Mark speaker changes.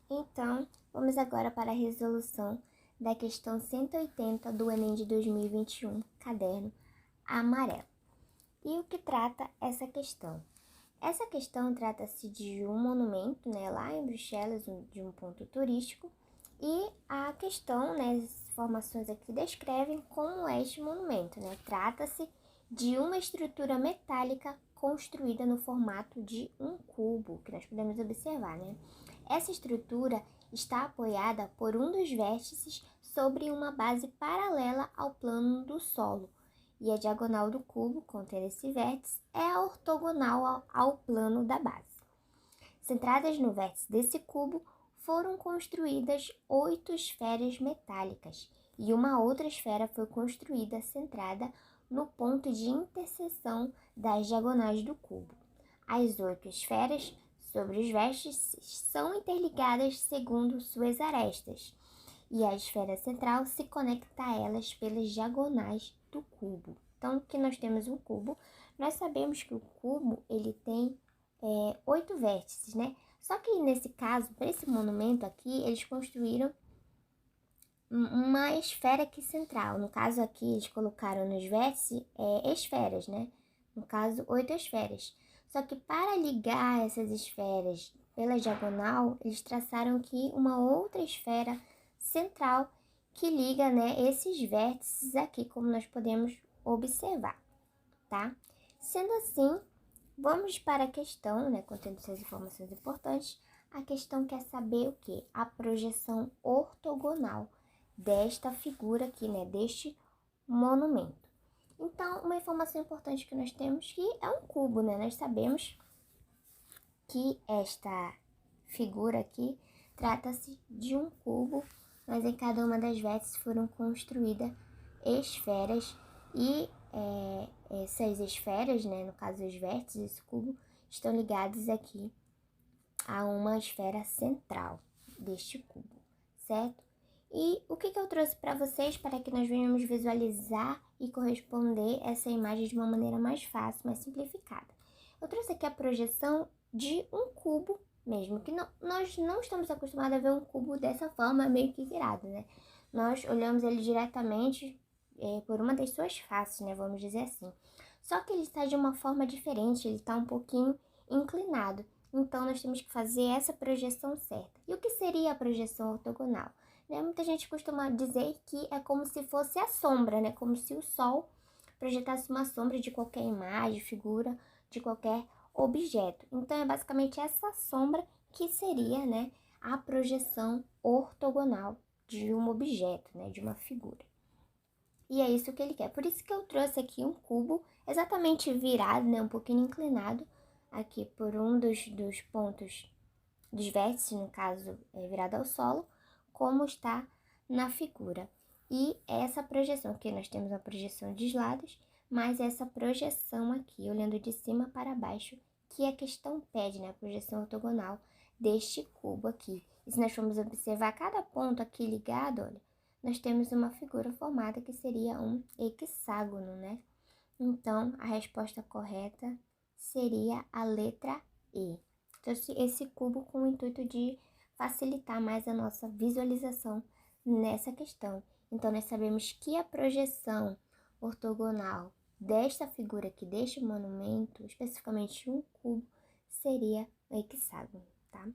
Speaker 1: Então, vamos agora para a resolução da questão 180 do Enem de 2021, caderno amarelo. E o que trata essa questão? Essa questão trata-se de um monumento, lá em Bruxelas, de um ponto turístico, e a questão, as informações aqui descrevem como é este monumento, Trata-se de uma estrutura metálica construída no formato de um cubo, que nós podemos observar, Essa estrutura está apoiada por um dos vértices sobre uma base paralela ao plano do solo, e a diagonal do cubo, contendo esse vértice, é a ortogonal ao plano da base. Centradas no vértice desse cubo, foram construídas 8 esferas metálicas, e uma outra esfera foi construída centrada no ponto de interseção das diagonais do cubo. As 8 esferas sobre os vértices são interligadas segundo suas arestas, e a esfera central se conecta a elas pelas diagonais do cubo. Então, aqui nós temos um cubo. Nós sabemos que o cubo ele tem 8 vértices, Só que nesse caso, para esse monumento aqui, eles construíram uma esfera aqui central. No caso aqui, eles colocaram nos vértices esferas, No caso, 8 esferas. Só que para ligar essas esferas pela diagonal, eles traçaram aqui uma outra esfera central que liga, esses vértices aqui, como nós podemos observar, tá? Sendo assim, vamos para a questão, contendo essas informações importantes. A questão quer saber o quê? A projeção ortogonal desta figura aqui, deste monumento. Então, uma informação importante que nós temos que é um cubo, Nós sabemos que esta figura aqui trata-se de um cubo, mas em cada uma das vértices foram construídas esferas e essas esferas, no caso os vértices desse cubo, estão ligados aqui a uma esfera central deste cubo, certo? E o que eu trouxe para vocês para que nós venhamos visualizar e corresponder essa imagem de uma maneira mais fácil, mais simplificada? Eu trouxe aqui a projeção de um cubo mesmo, que nós não estamos acostumados a ver um cubo dessa forma, meio que virado, Nós olhamos ele diretamente por uma das suas faces, vamos dizer assim. Só que ele está de uma forma diferente, ele está um pouquinho inclinado. Então, nós temos que fazer essa projeção certa. E o que seria a projeção ortogonal? Muita gente costuma dizer que é como se fosse a sombra, Como se o sol projetasse uma sombra de qualquer imagem, figura, de qualquer objeto. Então, é basicamente essa sombra que seria, a projeção ortogonal de um objeto, de uma figura. E é isso que ele quer. Por isso que eu trouxe aqui um cubo exatamente virado, um pouquinho inclinado, aqui por um dos pontos dos vértices, no caso, virado ao solo, como está na figura. E essa projeção, aqui nós temos a projeção dos lados, mas essa projeção aqui, olhando de cima para baixo, que a questão pede, a projeção ortogonal deste cubo aqui. E se nós formos observar cada ponto aqui ligado, olha, nós temos uma figura formada que seria um hexágono, Então, a resposta correta seria a letra E. Trouxe esse cubo com o intuito de facilitar mais a nossa visualização nessa questão. Então, nós sabemos que a projeção ortogonal desta figura aqui, deste monumento, especificamente um cubo, seria o hexágono, tá?